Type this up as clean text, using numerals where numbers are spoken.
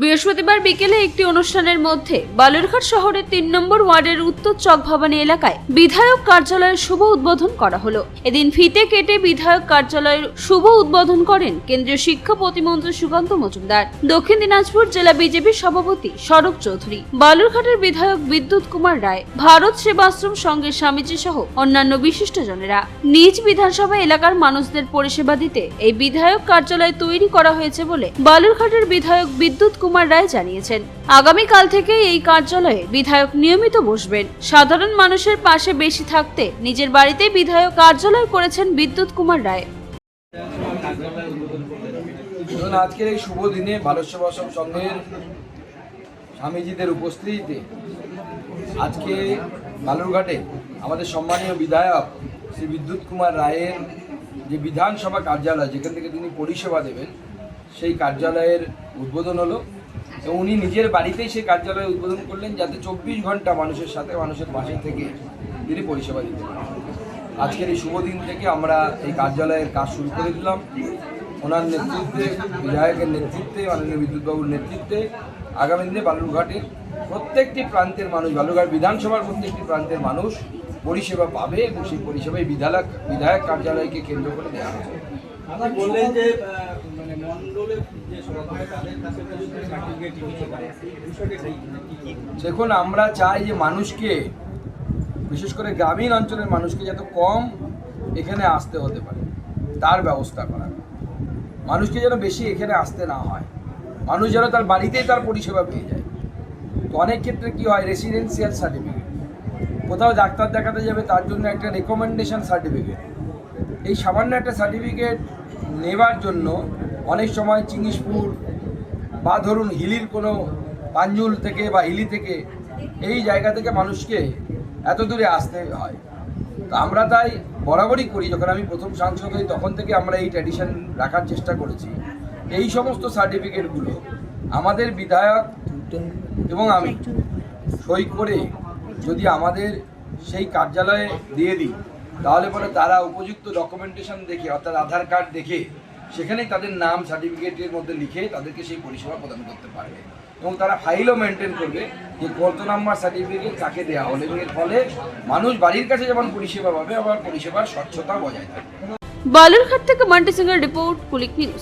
বৃহস্পতিবার বিকেলে একটি অনুষ্ঠানের মধ্যে বালুরঘাট শহরের ৩ নম্বর ওয়ার্ডের উত্তর চক ভবানী এলাকায় বিধায়ক কার্যালয়ের শুভ উদ্বোধন করা হলো। এদিন ফিতে কেটে বিধায়ক কার্যালয়ের শুভ উদ্বোধন করেন কেন্দ্রীয় শিক্ষা প্রতিমন্ত্রী সুকান্ত মজুমদার, দক্ষিণ দিনাজপুর জেলা বিজেপির সভাপতি শরৎ চৌধুরী, বালুরঘাটের বিধায়ক বিদ্যুৎ কুমার রায়, ভারত সেবাশ্রম সংঘের স্বামীজি সহ অন্যান্য বিশিষ্টজনেরা। নিজ বিধানসভা এলাকার মানুষদের পরিষেবা দিতে এই বিধায়ক কার্যালয় তৈরি করা হয়েছে বলে বালুরঘাটের বিধায়ক বিদ্যুৎ কুমার রায় জানিয়েছেন। আগামীকাল থেকে এই কার্যালয়ে বিধায়ক নিয়মিত বসবেন। সাধারণ মানুষের পাশে বেশি থাকতে নিজের বাড়িতেই বিধায়ক কার্যালয় করেছেন বিদ্যুৎ কুমার রায়। আজকের এই শুভ দিনে ভারত সেবাশ্রম সংঘের স্বামীজিদের উপস্থিতিতে আজকে বালুরঘাটে আমাদের সম্মানীয় বিধায়ক শ্রী বিদ্যুৎ কুমার রায়ের যে বিধানসভা কার্যালয়, যেখান থেকে তিনি পরিষেবা দেবেন, সেই কার্যালয়ের উদ্বোধন হলো এবং উনি নিজের বাড়িতেই সেই কার্যালয় উদ্বোধন করলেন, যাতে 24 ঘন্টা মানুষের সাথে, মানুষের পাশে থেকে তিনি পরিষেবা দিতে পারেন। আজকের এই শুভ দিন থেকে আমরা এই কার্যালয়ের কাজ শুরু করে দিলাম। ওনার নেতৃত্বে, বিধায়কের নেতৃত্বে, মাননীয় বিদ্যুৎবাবুর নেতৃত্বে আগামী দিনে বালুরঘাটের প্রত্যেকটি প্রান্তের মানুষ, বালুরঘাট বিধানসভার প্রত্যেকটি প্রান্তের মানুষ পরিষেবা পাবে এবং সেই পরিষেবায় বিধায়ক কার্যালয়কে কেন্দ্র করে দেওয়া হবে। আপনি বললেন যে মানে মন্ডলের যে সভাপতি তাদের কাছে সার্টিফিকেট বিষয়টা কি? দেখুন, আমরা চাই যে মানুষকে, বিশেষ করে গ্রামীণ অঞ্চলের মানুষকে যত কম এখানে আসতে হতে পারে তার ব্যবস্থা করা, মানুষকে যেন বেশি এখানে আসতে না হয়, মানুষ যেন তার বাড়িতেই তার পরিষেবা পেয়ে যায়। তো অনেক ক্ষেত্রে কি হয়, রেসিডেন্সিয়াল সার্টিফিকেট, কোথাও ডাক্তার দেখাতে যাবে তার জন্য একটা রেকমেন্ডেশন সার্টিফিকেট, এই সামান্য একটা সার্টিফিকেট নেবার জন্য অনেক সময় চিঙ্গিসপুর বা ধরুন হিলির কোনো পাঞ্জুল থেকে বা হিলি থেকে এই জায়গা থেকে মানুষকে এত দূরে আসতে হয়। তো আমরা তাই বরাবরই করি, যখন আমি প্রথম সাংসদ হই তখন থেকে আমরা এই ট্র্যাডিশন রাখার চেষ্টা করেছি। এই সমস্ত সার্টিফিকেটগুলো আমাদের বিধায়ক এবং আমি সই করে যদি আমাদের সেই কার্যালয়ে দিয়ে দিই, তাহলে পরে তারা উপযুক্ত ডকুমেন্টেশন দেখে, অর্থাৎ আধার কার্ড দেখে, সেখানেই তাদের নাম সার্টিফিকেটের মধ্যে লিখে তাদেরকে সেই পরিষেবা প্রদান করতে পারবে এবং তারা ফাইলও মেনটেন করবে যে কত নাম্বার সার্টিফিকেট কাকে দেওয়া হলো, এবং এর ফলে মানুষ বাড়ির কাছে যেমন পরিষেবা পাবে, আবার পরিষেবার স্বচ্ছতা বজায় থাকবে। বালুরঘাট থেকে মান্টি সিংয়ের রিপোর্ট, পুলিশ নিউজ।